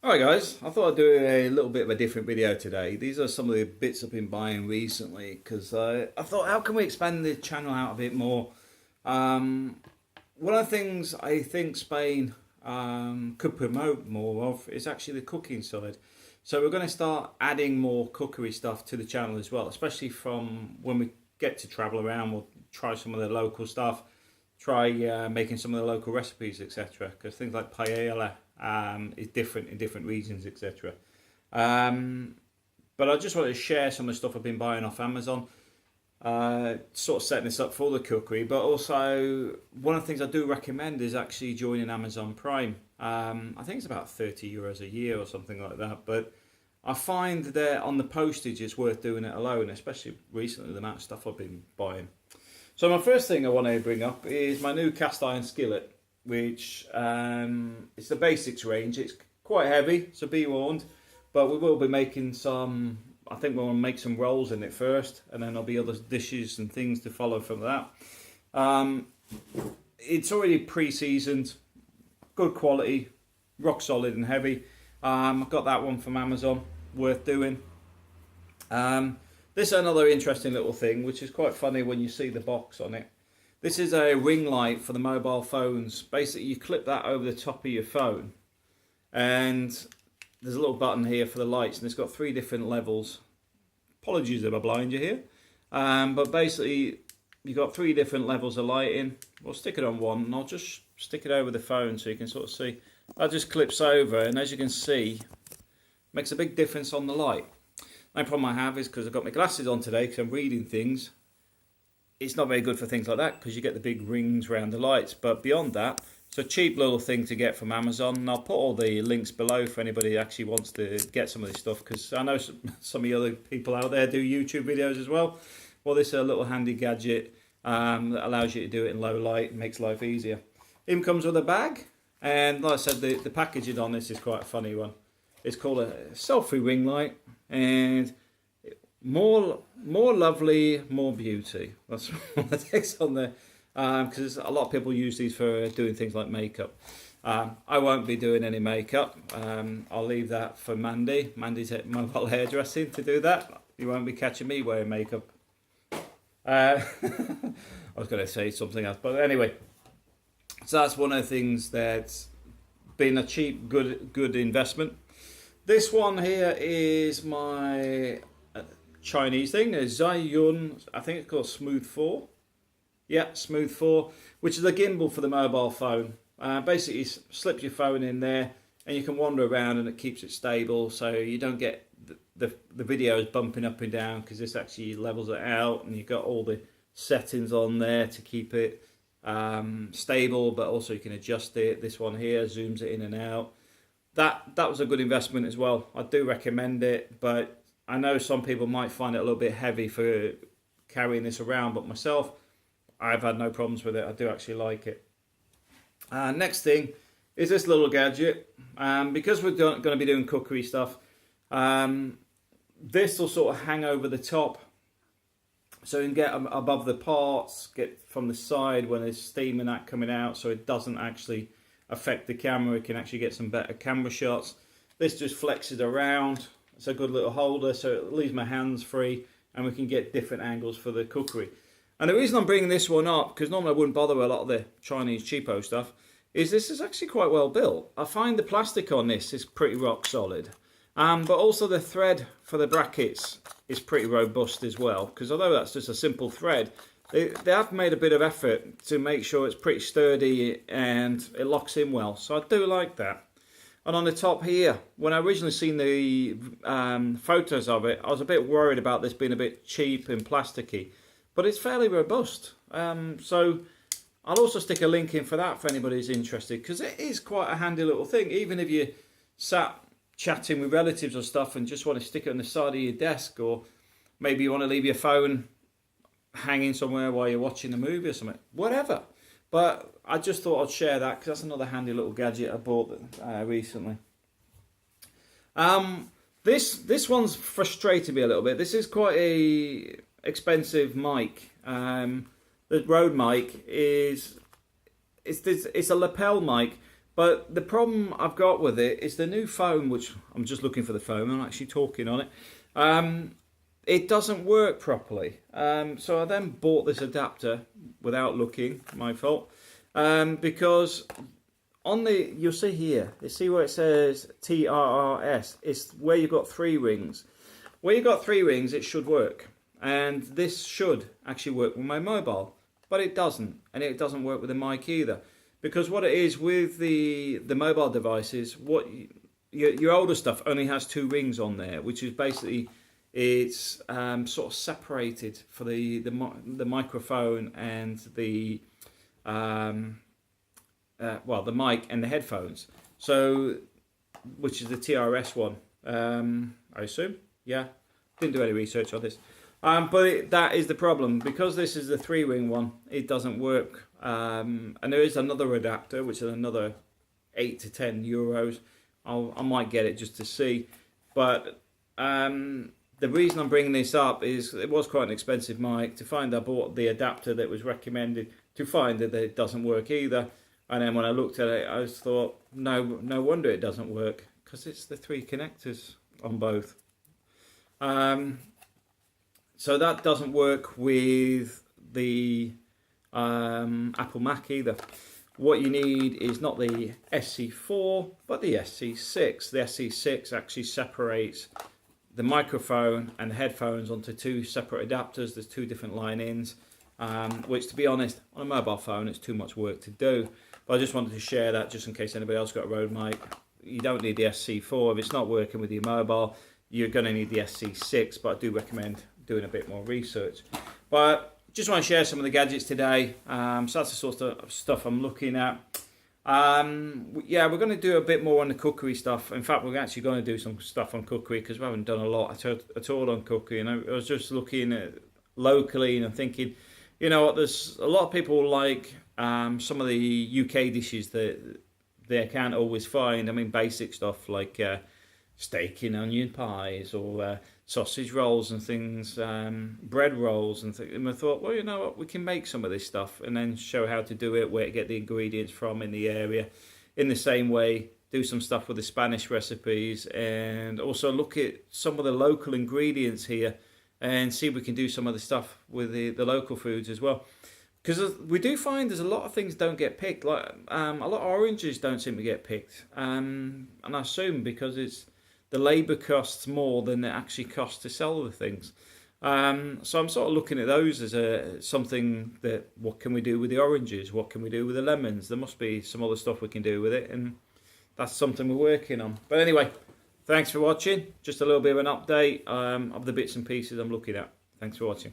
Alright guys, I thought I'd do a little bit of a different video today. These are some of the bits I've been buying recently because I thought how can we expand the channel out a bit more. One of the things I think Spain could promote more of is actually the cooking side. So we're going to start adding more cookery stuff to the channel as well, especially from when we get to travel around. We'll try some of the local stuff, try making some of the local recipes, etc. Because things like paella is different in different regions, etc. But I just wanted to share some of the stuff I've been buying off Amazon, sort of setting this up for the cookery. But also, one of the things I do recommend is actually joining Amazon Prime. I think it's about €30 a year or something like that. But I find that on the postage, it's worth doing it alone, especially recently the amount of stuff I've been buying. So my first thing I want to bring up is my new cast iron skillet, which it's the basics range. It's quite heavy, so be warned. But we will be making some, I think we'll make some rolls in it first, and then there'll be other dishes and things to follow from that. It's already pre-seasoned, good quality, rock solid and heavy. I've got that one from Amazon, worth doing. This is another interesting little thing, which is quite funny when you see the box on it. This is a ring light for the mobile phones. Basically, you clip that over the top of your phone, and there's a little button here for the lights, and it's got 3 different levels. Apologies if I blind you here. But basically, you've got 3 different levels of lighting. We'll stick it on one, and I'll just stick it over the phone so you can sort of see. That just clips over, and as you can see, makes a big difference on the light. The only problem I have is because I've got my glasses on today because I'm reading things. It's not very good for things like that because you get the big rings around the lights. But beyond that, it's a cheap little thing to get from Amazon. And I'll put all the links below for anybody who actually wants to get some of this stuff, because I know some of the other people out there do YouTube videos as well. Well, this is a little handy gadget that allows you to do it in low light and makes life easier. Even comes with a bag. And like I said, the packaging on this is quite a funny one. It's called a selfie ring light, and more lovely, more beauty. That's what the text on there. Because a lot of people use these for doing things like makeup. I won't be doing any makeup. I'll leave that for Mandy. Mandy's at Mobile Hairdressing to do that. You won't be catching me wearing makeup. I was going to say something else, but anyway. So that's one of the things that's been a cheap, good investment. This one here is my Chinese thing, a Zhiyun, I think it's called Smooth 4. Yeah, Smooth 4, which is a gimbal for the mobile phone. Basically, you slip your phone in there and you can wander around and it keeps it stable, so you don't get the videos bumping up and down, because this actually levels it out, and you've got all the settings on there to keep it stable, but also you can adjust it. This one here zooms it in and out. That was a good investment as well. I do recommend it, but I know some people might find it a little bit heavy for carrying this around, but myself, I've had no problems with it. I do actually like it. Next thing is this little gadget. Because we're going to be doing cookery stuff, this will sort of hang over the top, so you can get above the parts, get from the side when there's steam and that coming out, so it doesn't actually affect the camera. It can actually get some better camera shots. This just flexes around. It's a good little holder, so it leaves my hands free, and we can get different angles for the cookery. And the reason I'm bringing this one up, because normally I wouldn't bother with a lot of the Chinese cheapo stuff, is this is actually quite well built. I find the plastic on this is pretty rock solid. But also the thread for the brackets is pretty robust as well, because although that's just a simple thread, they have made a bit of effort to make sure it's pretty sturdy and it locks in well. So I do like that. And on the top here, when I originally seen the photos of it, I was a bit worried about this being a bit cheap and plasticky. But it's fairly robust. So I'll also stick a link in for that for anybody who's interested, because it is quite a handy little thing. Even if you sat chatting with relatives or stuff and just want to stick it on the side of your desk, or maybe you want to leave your phone hanging somewhere while you're watching a movie or something, whatever. But I just thought I'd share that, because that's another handy little gadget I bought recently. This one's frustrated me a little bit. This is quite a expensive mic. The Rode mic is it's a lapel mic, But the problem I've got with it is the new phone, which I'm just looking for the phone, I'm actually talking on it. It doesn't work properly. So I then bought this adapter without looking, my fault, because on the, you'll see here, you see where it says TRRS, it's where you've got 3 rings. Where you've got 3 rings, it should work. And this should actually work with my mobile, but it doesn't. And it doesn't work with the mic either. Because what it is with the mobile devices, your older stuff only has 2 rings on there, which is basically, it's sort of separated for the microphone and the the mic and the headphones. So, which is the TRS one, I assume. Yeah, didn't do any research on this, but that is the problem, because this is the 3-ring one. It doesn't work, and there is another adapter, which is another 8 to 10 euros. I might get it just to see, but the reason I'm bringing this up is it was quite an expensive mic. To find I bought the adapter that was recommended, to find that it doesn't work either. And then when I looked at it, I just thought, no wonder it doesn't work, because it's the 3 connectors on both. So that doesn't work with the Apple Mac either. What you need is not the SC4, but the SC6. The SC6 actually separates the microphone and the headphones onto 2 separate adapters. There's 2 different line-ins, which, to be honest, on a mobile phone, it's too much work to do. But I just wanted to share that just in case anybody else got a Rode mic. You don't need the SC4. If it's not working with your mobile, you're going to need the SC6, but I do recommend doing a bit more research. But just want to share some of the gadgets today. So that's the sort of stuff I'm looking at. Yeah, we're going to do a bit more on the cookery stuff. In fact, we're actually going to do some stuff on cookery, because we haven't done a lot at all on cookery. And I was just looking at locally and thinking, you know what, there's a lot of people like some of the UK dishes that they can't always find. I mean, basic stuff like steak and onion pies, or sausage rolls and things, bread rolls and things. And I thought, well, you know what, we can make some of this stuff and then show how to do it, where to get the ingredients from in the area. In the same way, do some stuff with the Spanish recipes, and also look at some of the local ingredients here and see if we can do some of the stuff with the local foods as well. Because we do find there's a lot of things don't get picked. Like a lot of oranges don't seem to get picked, and I assume because it's the labour costs more than it actually costs to sell the things. So I'm sort of looking at those as something that, what can we do with the oranges? What can we do with the lemons? There must be some other stuff we can do with it, and that's something we're working on. But anyway, thanks for watching. Just a little bit of an update of the bits and pieces I'm looking at. Thanks for watching.